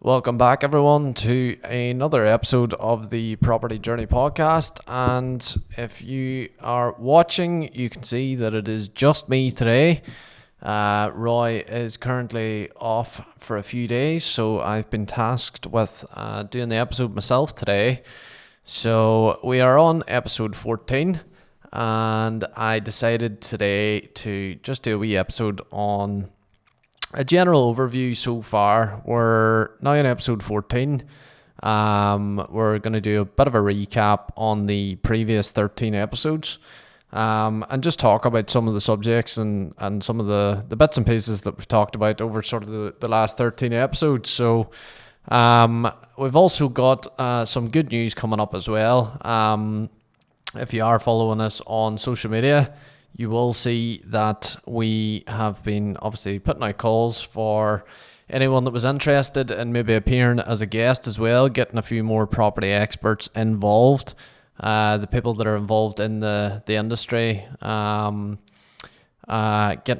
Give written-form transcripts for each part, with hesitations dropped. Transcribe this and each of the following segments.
Welcome back, everyone, to another episode of the Property Journey podcast. And if you are watching, you can see that it is just me today. Roy is currently off for a few days, so I've been tasked with doing the episode myself today. So we are on episode 14, and I decided today to just do a wee episode on a general overview so far. We're now in episode 14. We're going to do a bit of a recap on the previous 13 episodes and just talk about some of the subjects and some of the bits and pieces that we've talked about over sort of the last 13 episodes. So we've also got some good news coming up as well. If you are following us on social media, you will see that we have been obviously putting out calls for anyone that was interested in maybe appearing as a guest as well, getting a few more property experts involved, the people that are involved in the industry, getting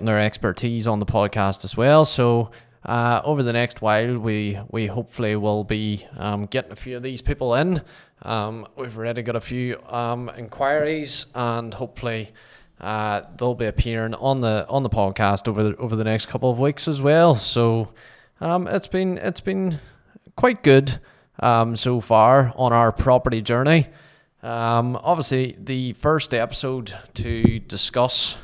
their expertise on the podcast as well. So over the next while, we hopefully will be getting a few of these people in. We've already got a few inquiries, and hopefully they'll be appearing on the podcast over the next couple of weeks as well. So it's been quite good so far on our property journey. Obviously, the first episode to discuss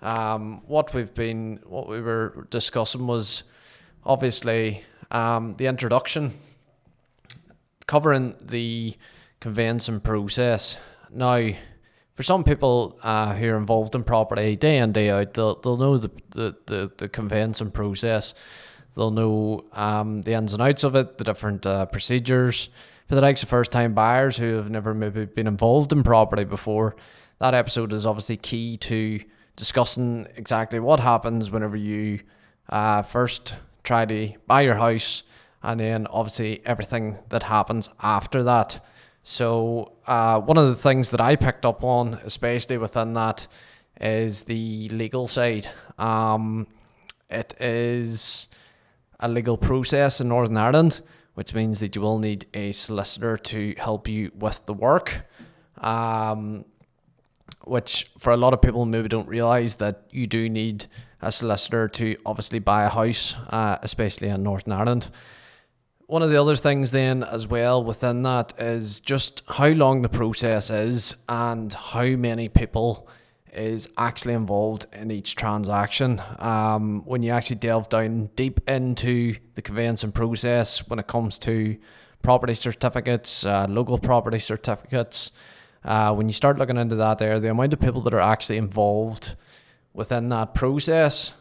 what we were discussing was obviously the introduction, covering the conveyancing process. Now, for some people who are involved in property day in, day out, they'll know the conveyancing process. They'll know the ins and outs of it, the different procedures. For the likes of first-time buyers who have never maybe been involved in property before, that episode is obviously key to discussing exactly what happens whenever you first try to buy your house, and then obviously everything that happens after that. So one of the things that I picked up on, especially within that, is the legal side. It is a legal process in Northern Ireland, which means that you will need a solicitor to help you with the work, which for a lot of people maybe don't realise that you do need a solicitor to obviously buy a house, especially in Northern Ireland. One of the other things then as well within that is just how long the process is and how many people is actually involved in each transaction. When you actually delve down deep into the conveyancing process when it comes to property certificates, local property certificates, when you start looking into that there, the amount of people that are actually involved within that process,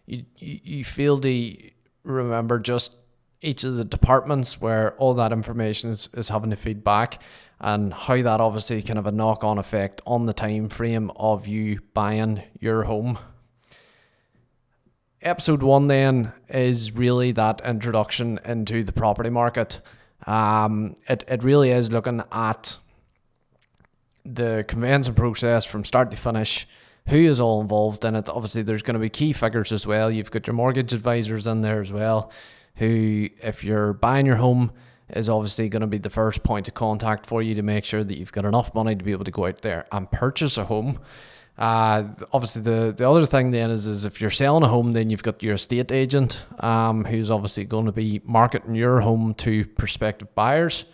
you feel to remember just each of the departments where all that information is having to feed back, and how that obviously can have a knock-on effect on the time frame of you buying your home. Episode 1 then is really that introduction into the property market. It really is looking at the conveyancing process from start to finish, who is all involved in it. Obviously there's going to be key figures as well. You've got your mortgage advisors in there as well, who, if you're buying your home, is obviously going to be the first point of contact for you to make sure that you've got enough money to be able to go out there and purchase a home. Obviously the other thing then is if you're selling a home, then you've got your estate agent, who's obviously going to be marketing your home to prospective buyers.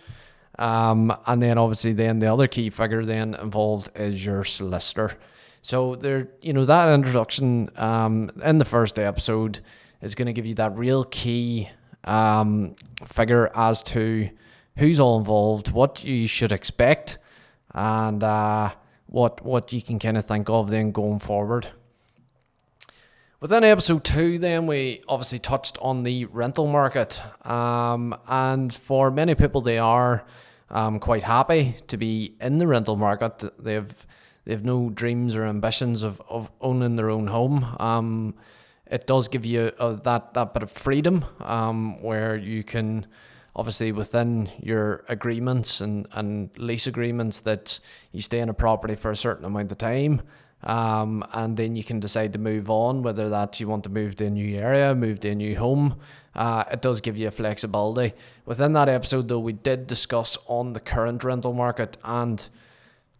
And then obviously then the other key figure then involved is your solicitor. So there, that introduction in the first episode is going to give you that real key figure as to who's all involved, what you should expect, and what you can kind of think of then going forward. Within episode 2 then, we obviously touched on the rental market, and for many people they are quite happy to be in the rental market. They've no dreams or ambitions of owning their own home. It does give you that bit of freedom, where you can obviously within your agreements and lease agreements that you stay in a property for a certain amount of time. and then you can decide to move on, whether that you want to move to a new area, move to a new home. It does give you a flexibility. Within that episode, though, we did discuss on the current rental market and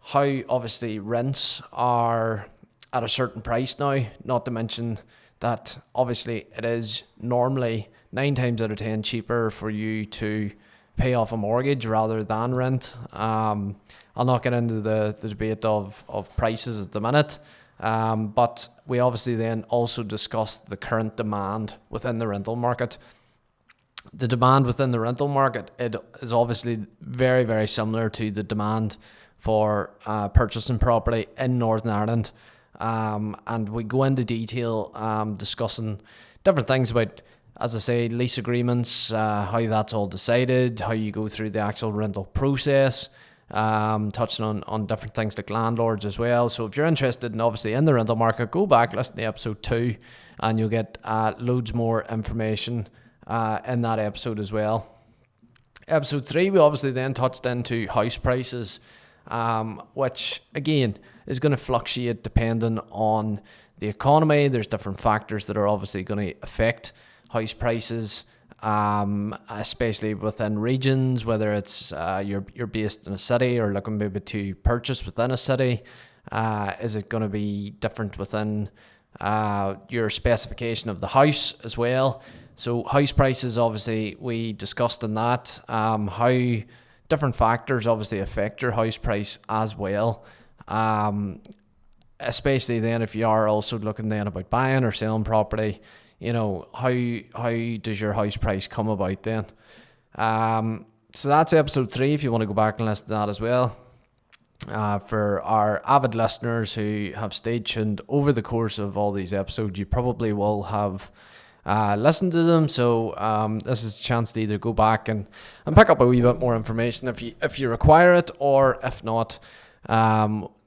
how obviously rents are at a certain price now, not to mention that obviously it is normally 9 times out of 10 cheaper for you to pay off a mortgage rather than rent. I'll not get into the debate of prices at the minute, but we obviously then also discussed the current demand within the rental market. The demand within the rental market, it is obviously very, very similar to the demand for purchasing property in Northern Ireland. And we go into detail discussing different things about, as I say, lease agreements, how that's all decided, how you go through the actual rental process, touching on different things like landlords as well. So if you're interested in obviously in the rental market, go back, listen to episode 2, and you'll get loads more information in that episode as well. Episode 3, we obviously then touched into house prices, which again is going to fluctuate depending on the economy. There's different factors that are obviously going to affect house prices, especially within regions, whether it's you're based in a city or looking maybe to purchase within a city. Is it going to be different within your specification of the house as well? So house prices, obviously, we discussed in that, how different factors obviously affect your house price as well. Especially then if you are also looking then about buying or selling property, you know, how does your house price come about then? So that's episode 3 if you want to go back and listen to that as well. For our avid listeners who have stayed tuned over the course of all these episodes, you probably will have listened to them. So this is a chance to either go back and pick up a wee bit more information if you require it, or if not,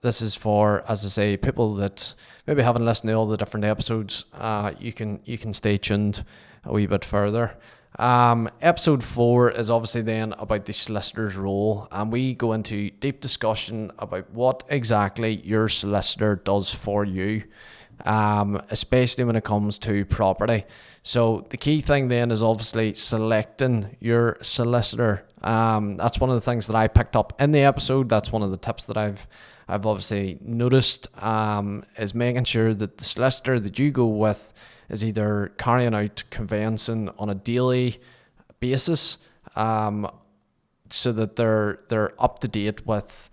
this is for, as I say, people that maybe haven't listened to all the different episodes. You can stay tuned a wee bit further. Episode 4 is obviously then about the solicitor's role, and we go into deep discussion about what exactly your solicitor does for you, especially when it comes to property. So the key thing then is obviously selecting your solicitor. That's one of the things that I picked up in the episode. That's one of the tips that I've obviously noticed, is making sure that the solicitor that you go with is either carrying out conveyancing on a daily basis, so that they're up to date with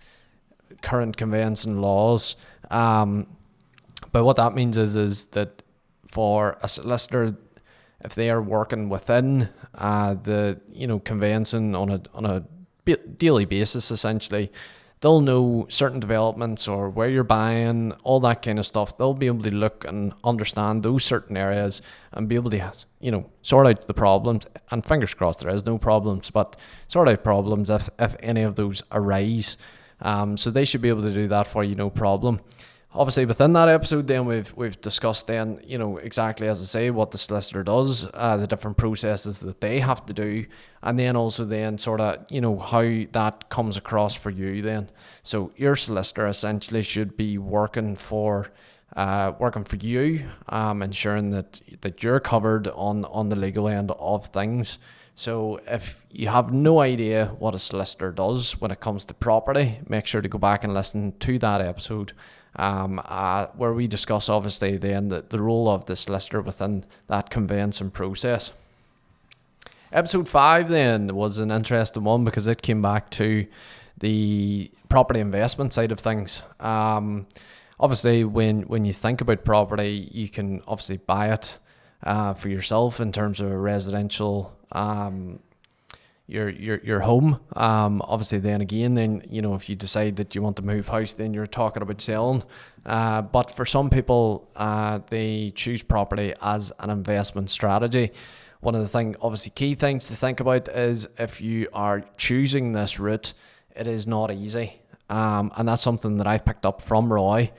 current conveyancing laws. But what that means is that for a solicitor, if they are working within the conveyancing on a daily basis, essentially, they'll know certain developments or where you're buying, all that kind of stuff. They'll be able to look and understand those certain areas and be able to, sort out the problems. And fingers crossed there is no problems, but sort out problems if any of those arise. So they should be able to do that for you, no problem. Obviously, within that episode, then we've discussed then, exactly as I say, what the solicitor does, the different processes that they have to do, and then also then sort of, how that comes across for you then. So your solicitor essentially should be working for you, ensuring that you're covered on the legal end of things. So if you have no idea what a solicitor does when it comes to property, make sure to go back and listen to that episode, where we discuss obviously then the role of the solicitor within that conveyancing process. Episode 5 then was an interesting one because it came back to the property investment side of things. Obviously when you think about property, you can obviously buy it for yourself in terms of a residential your home. Obviously then if you decide that you want to move house, then you're talking about selling. But for some people, they choose property as an investment strategy. One of the key things to think about is if you are choosing this route, it is not easy. And that's something that I've picked up from Roy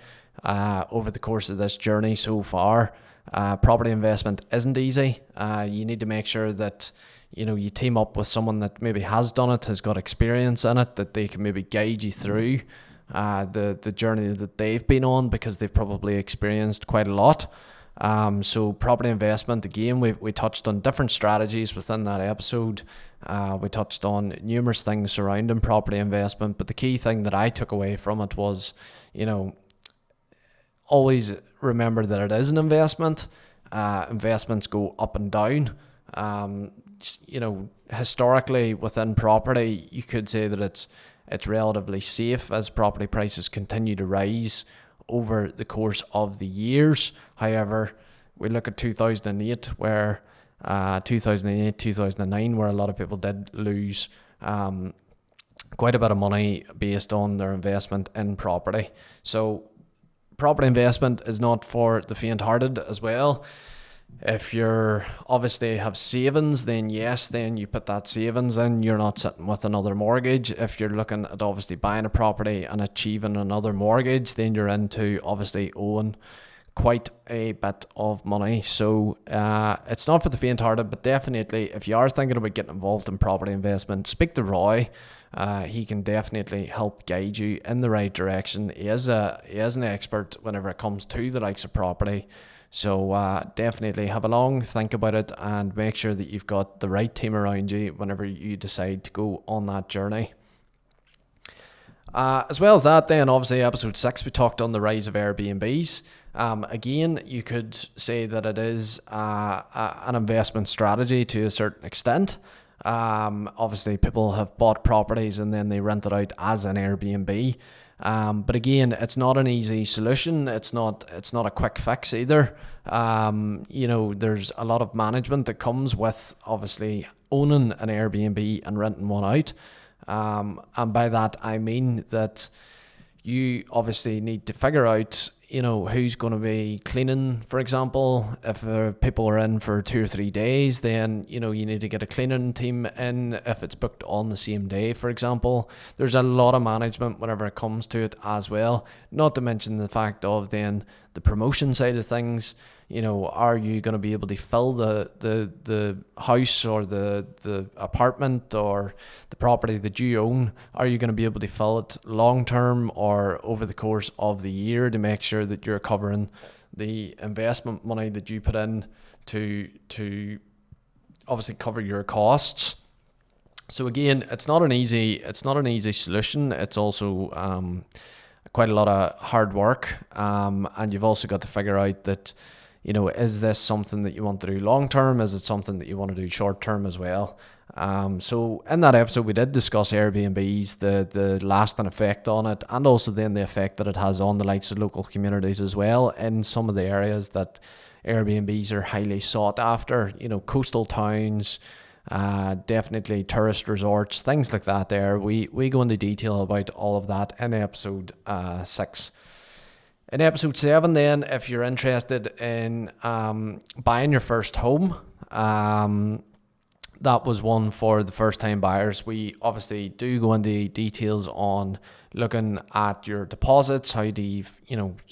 over the course of this journey so far. Property investment isn't easy. You need to make sure that you team up with someone that maybe has done it, has got experience in it, that they can maybe guide you through the journey that they've been on, because they've probably experienced quite a lot. So property investment, again, we touched on different strategies within that episode. We touched on numerous things surrounding property investment, but the key thing that I took away from it was, always remember that it is an investment. Investments go up and down. Historically within property, you could say that it's relatively safe as property prices continue to rise over the course of the years. However, we look at 2008, 2009, where a lot of people did lose quite a bit of money based on their investment in property. So property investment is not for the faint-hearted as well. If you're obviously have savings, then yes, then you put that savings in. You're not sitting with another mortgage. If you're looking at obviously buying a property and achieving another mortgage, then you're into obviously owing quite a bit of money. So it's not for the faint-hearted, but definitely if you are thinking about getting involved in property investment, speak to Roy. He can definitely help guide you in the right direction. He is an expert whenever it comes to the likes of property. So definitely have a long think about it and make sure that you've got the right team around you whenever you decide to go on that journey. As well as that, then obviously episode 6 we talked on the rise of Airbnbs. Again, you could say that it is an investment strategy to a certain extent. Obviously people have bought properties and then they rent it out as an Airbnb. But again, it's not an easy solution. It's not a quick fix either. There's a lot of management that comes with obviously owning an Airbnb and renting one out. And by that I mean that you obviously need to figure out, who's going to be cleaning, for example. If people are in for 2 or 3 days, then, you need to get a cleaning team in if it's booked on the same day, for example. There's a lot of management whenever it comes to it as well. Not to mention the fact of then the promotion side of things. Are you going to be able to fill the house or the apartment or the property that you own? Are you going to be able to fill it long term or over the course of the year to make sure that you're covering the investment money that you put in to obviously cover your costs? So again, it's not an easy solution. It's also quite a lot of hard work, and you've also got to figure out that, is this something that you want to do long term? Is it something that you want to do short term as well? So in that episode we did discuss Airbnbs, the lasting effect on it, and also then the effect that it has on the likes of local communities as well in some of the areas that Airbnbs are highly sought after, coastal towns, definitely tourist resorts, things like that there. We go into detail about all of that in episode 6. In episode 7 then, if you're interested in buying your first home, that was one for the first time buyers. We obviously do go into details on looking at your deposits, how do you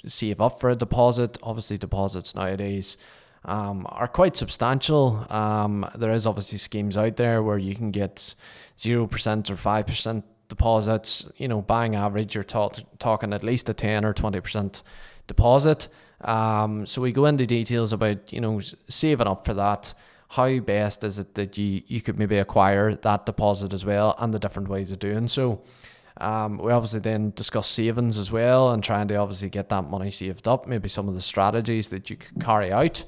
save up for a deposit. Obviously deposits nowadays are quite substantial. There is obviously schemes out there where you can get 0% or 5% deposits. Buying average, you're talking at least a 10 or 20% deposit. So we go into details about saving up for that. How best is it that you could maybe acquire that deposit as well, and the different ways of doing so. We obviously then discuss savings as well and trying to obviously get that money saved up, maybe some of the strategies that you could carry out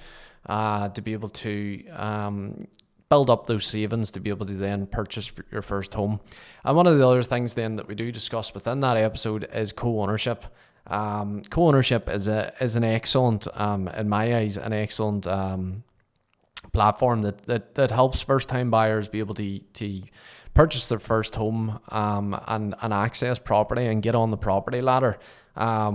to be able to build up those savings to be able to then purchase your first home. And one of the other things then that we do discuss within that episode is co-ownership. Co-ownership is an excellent, in my eyes, an excellent platform that helps first time buyers be able to purchase their first home and access property and get on the property ladder.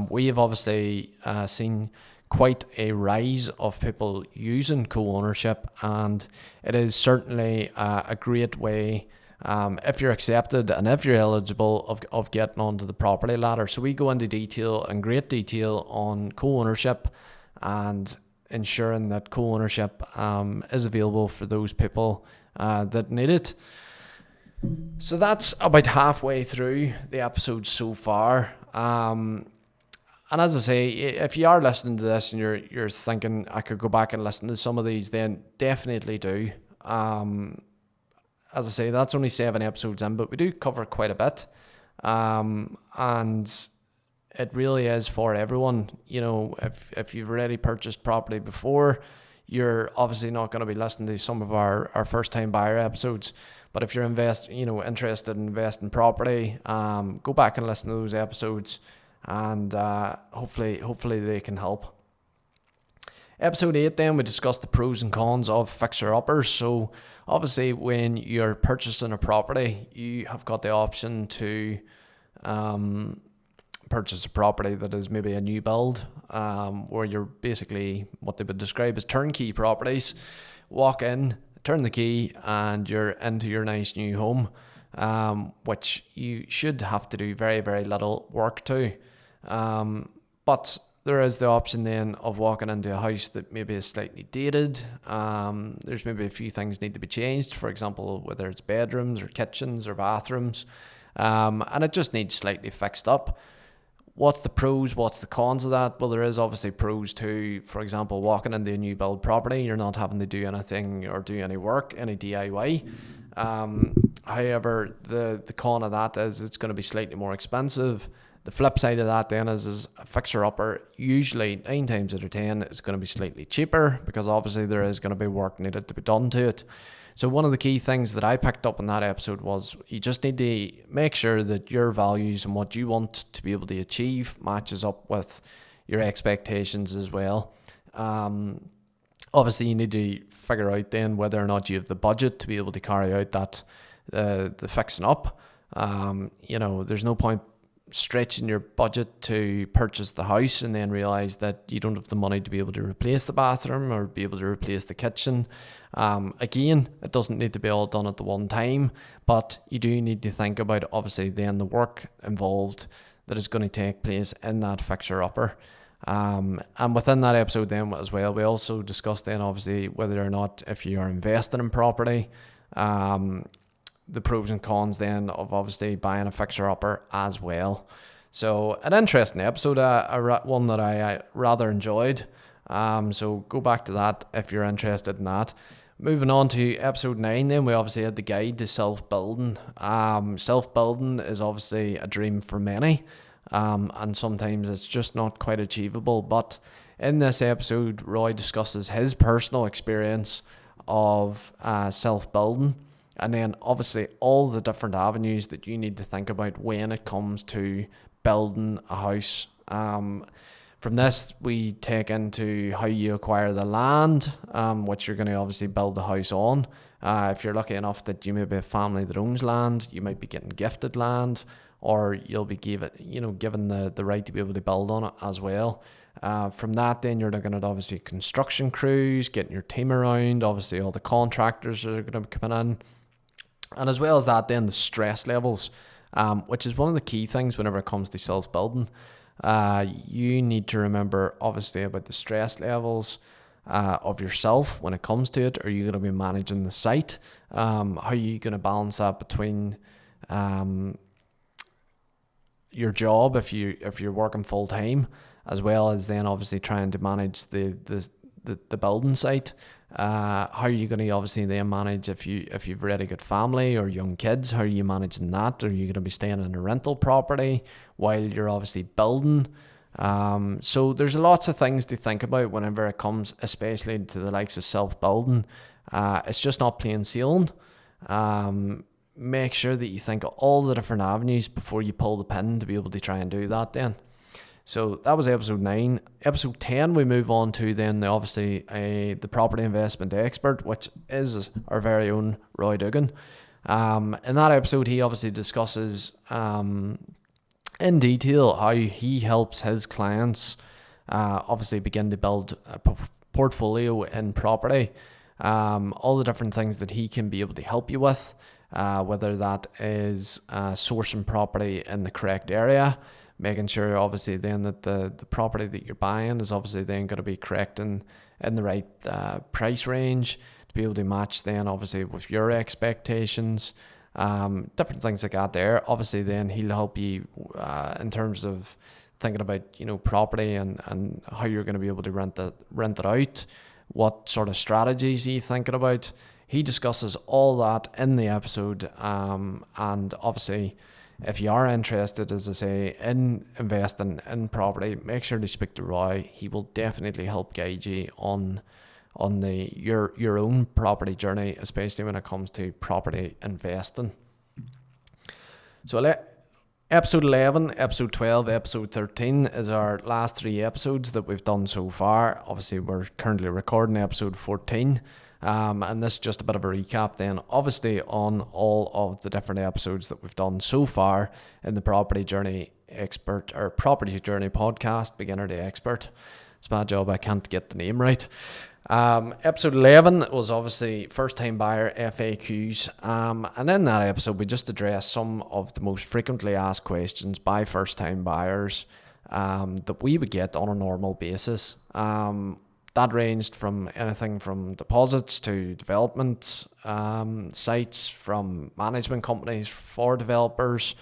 We have obviously seen quite a rise of people using co-ownership, and it is certainly a great way if you're accepted and if you're eligible of getting onto the property ladder. So we go into great detail on co-ownership and ensuring that co-ownership is available for those people that need it. So that's about halfway through the episode so far. And as I say, if you are listening to this and you're thinking I could go back and listen to some of these, then definitely do. As I say, that's only 7 episodes in, but we do cover quite a bit. And it really is for everyone. You know, if you've already purchased property before, you're obviously not going to be listening to some of our first time buyer episodes. But if you're interested in investing in property, go back and listen to those episodes, and hopefully they can help. Episode 8 then, we discussed the pros and cons of fixer-uppers. So obviously when you're purchasing a property, you have got the option to purchase a property that is maybe a new build, where you're basically what they would describe as turnkey properties. Walk in, turn the key, and you're into your nice new home, which you should have to do very, very little work to. But there is the option then of walking into a house that maybe is slightly dated. There's maybe a few things need to be changed, for example, whether it's bedrooms or kitchens or bathrooms, and it just needs slightly fixed up. What's the pros? What's the cons of that? Well, there is obviously pros to, for example, walking into a new build property. You're not having to do anything or do any work, any DIY. However, the con of that is it's going to be slightly more expensive. The flip side of that then is a fixer-upper, usually 9 times out of 10, is going to be slightly cheaper, because obviously there is going to be work needed to be done to it. So one of the key things that I picked up in that episode was you just need to make sure that your values and what you want to be able to achieve matches up with your expectations as well. Obviously you need to figure out then whether or not you have the budget to be able to carry out that the fixing up. There's no point stretching your budget to purchase the house and then realize that you don't have the money to be able to replace the bathroom or be able to replace the kitchen. Again, it doesn't need to be all done at the one time, but you do need to think about obviously then the work involved that is going to take place in that fixer-upper. And within that episode then as well, we also discussed then obviously whether or not if you are investing in property, the pros and cons then of obviously buying a fixer-upper as well. So an interesting episode, one that I rather enjoyed. So go back to that if you're interested in that. Moving on to episode 9 then, we obviously had the guide to self-building. Self-building is obviously a dream for many, and sometimes it's just not quite achievable. But in this episode, Roy discusses his personal experience of self-building, and then obviously all the different avenues that you need to think about when it comes to building a house. From this, we take into how you acquire the land, which you're going to obviously build the house on. If you're lucky enough that you may be a family that owns land, you might be getting gifted land, or you'll be given the right to be able to build on it as well. From that, then you're looking at obviously construction crews, getting your team around, obviously all the contractors that are going to be coming in. And as well as that, then the stress levels, which is one of the key things whenever it comes to self-building. You need to remember obviously about the stress levels of yourself when it comes to it. Are you going to be managing the site? How are you going to balance that between your job if you're working full time, as well as then obviously trying to manage the building site? How are you going to obviously then manage if you've already got family or young kids? How are you managing that? Are you going to be staying in a rental property while you're obviously building? So there's lots of things to think about whenever it comes, especially to the likes of self-building. It's just not plain sailing. Make sure that you think of all the different avenues before you pull the pin to be able to try and do that then. So that was episode 9. Episode 10, we move on to then the property investment expert, which is our very own Roy Dougan. In that episode, he obviously discusses in detail how he helps his clients obviously begin to build a portfolio in property. All the different things that he can be able to help you with, whether that is sourcing property in the correct area, making sure obviously then that the property that you're buying is obviously then going to be correct in the right price range to be able to match then obviously with your expectations. different things like that there. Obviously then he'll help you in terms of thinking about, property and how you're going to be able to rent it out, what sort of strategies are you thinking about. He discusses all that in the episode, and obviously if you are interested, as I say, in investing in property, make sure to speak to Roy. He will definitely help guide you on your own property journey, especially when it comes to property investing. So episode 11, episode 12, episode 13 is our last 3 episodes that we've done so far. Obviously we're currently recording episode 14. And this is just a bit of a recap then, obviously, on all of the different episodes that we've done so far in the Property Journey Expert or Property Journey podcast, Beginner to Expert. It's a bad job I can't get the name right. Episode 11 was obviously first time buyer FAQs, and in that episode we just addressed some of the most frequently asked questions by first time buyers that we would get on a normal basis. That ranged from anything from deposits to development sites, from management companies for developers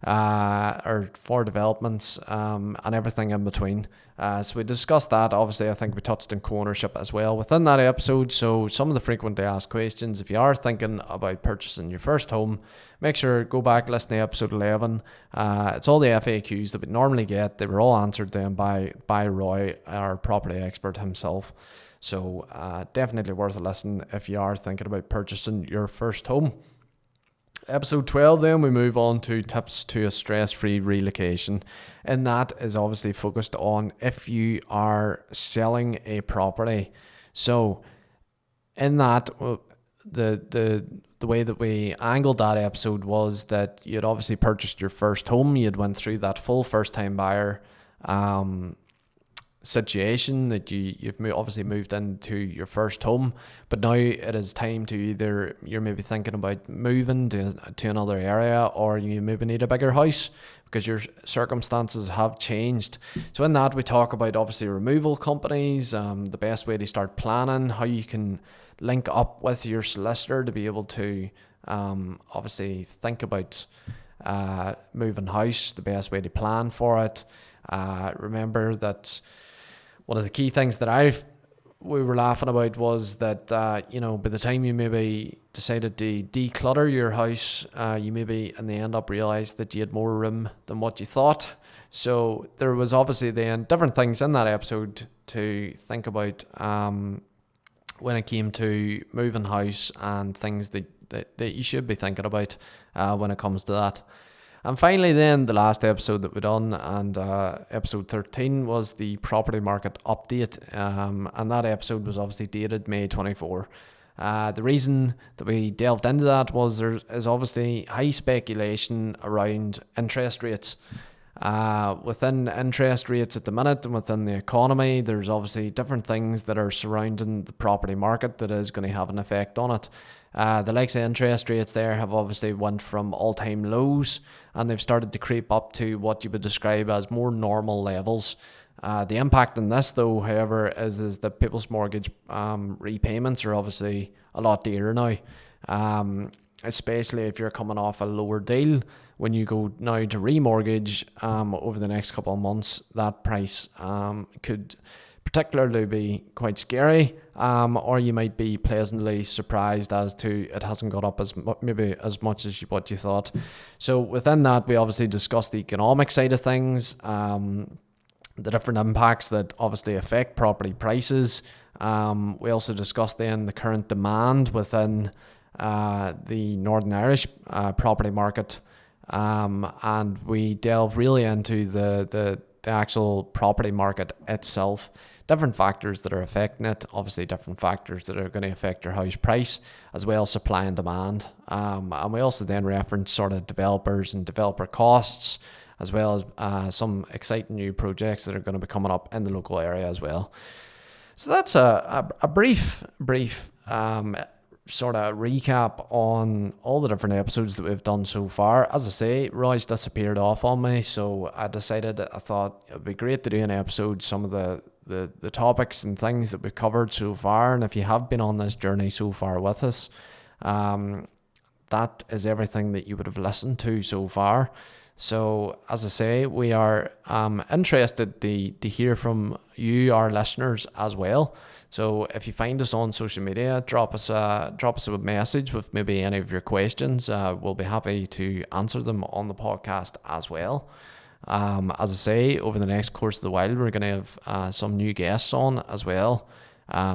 or for developments, and everything in between. So we discussed that. Obviously, I think we touched on co-ownership as well within that episode. So some of the frequently asked questions, if you are thinking about purchasing your first home, make sure go back, listen to episode 11. It's all the FAQs that we normally get. They were all answered then by Roy, our property expert himself. So definitely worth a listen if you are thinking about purchasing your first home. Episode 12 then we move on to tips to a stress-free relocation, and that is obviously focused on if you are selling a property. So in that, the way that we angled that episode was that you'd obviously purchased your first home, you'd went through that full first-time buyer situation, that you've obviously moved into your first home, but now it is time to either you're maybe thinking about moving to another area, or you maybe need a bigger house because your circumstances have changed. So in that we talk about obviously removal companies, the best way to start planning, how you can link up with your solicitor to be able to obviously think about moving house, the best way to plan for it. Remember that one of the key things that we were laughing about was that, by the time you maybe decided to declutter your house, you maybe in the end up realised that you had more room than what you thought. So there was obviously then different things in that episode to think about when it came to moving house, and things that you should be thinking about when it comes to that. And finally then, the last episode that we done, and episode 13, was the property market update, and that episode was obviously dated May 24. The reason that we delved into that was there is obviously high speculation around interest rates. Within interest rates at the minute and within the economy, there's obviously different things that are surrounding the property market that is going to have an effect on it. The likes of interest rates there have obviously went from all-time lows, and they've started to creep up to what you would describe as more normal levels. The impact on this, though, however, is that people's mortgage repayments are obviously a lot dearer now, especially if you're coming off a lower deal. When you go now to remortgage over the next couple of months, that price could particularly be quite scary, or you might be pleasantly surprised as to it hasn't got up maybe as much as what you thought. So within that, we obviously discussed the economic side of things, the different impacts that obviously affect property prices. We also discussed then the current demand within the Northern Irish property market, and we delve really into the actual property market itself. Different factors that are affecting it, obviously different factors that are going to affect your house price, as well as supply and demand. And we also then reference sort of developers and developer costs, as well as some exciting new projects that are going to be coming up in the local area as well. So that's a brief sort of recap on all the different episodes that we've done so far. As I say, Roy's disappeared off on me, so I thought it would be great to do an episode, some of the topics and things that we've covered so far. And if you have been on this journey so far with us, that is everything that you would have listened to so far. So as I say, we are interested to hear from you, our listeners, as well. So if you find us on social media, drop us a message with maybe any of your questions. We'll be happy to answer them on the podcast as well. As I say, over the next course of the while, we're going to have some new guests on as well.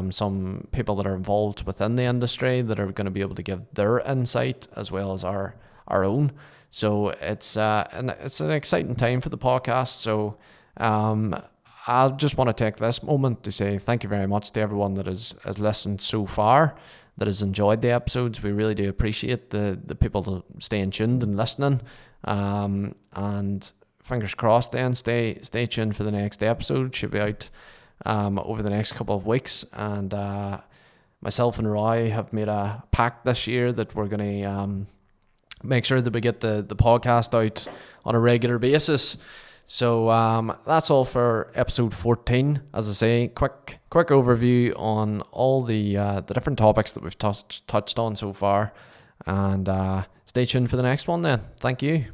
Some people that are involved within the industry that are going to be able to give their insight as well as our own. So it's an exciting time for the podcast. So I just want to take this moment to say thank you very much to everyone that has listened so far, that has enjoyed the episodes. We really do appreciate the people staying tuned and listening. And fingers crossed then, stay tuned for the next episode. Should be out over the next couple of weeks. And myself and Roy have made a pact this year that we're going to make sure that we get the podcast out on a regular basis. So that's all for episode 14. As I say, quick overview on all the different topics that we've touched on so far. And stay tuned for the next one then. Thank you.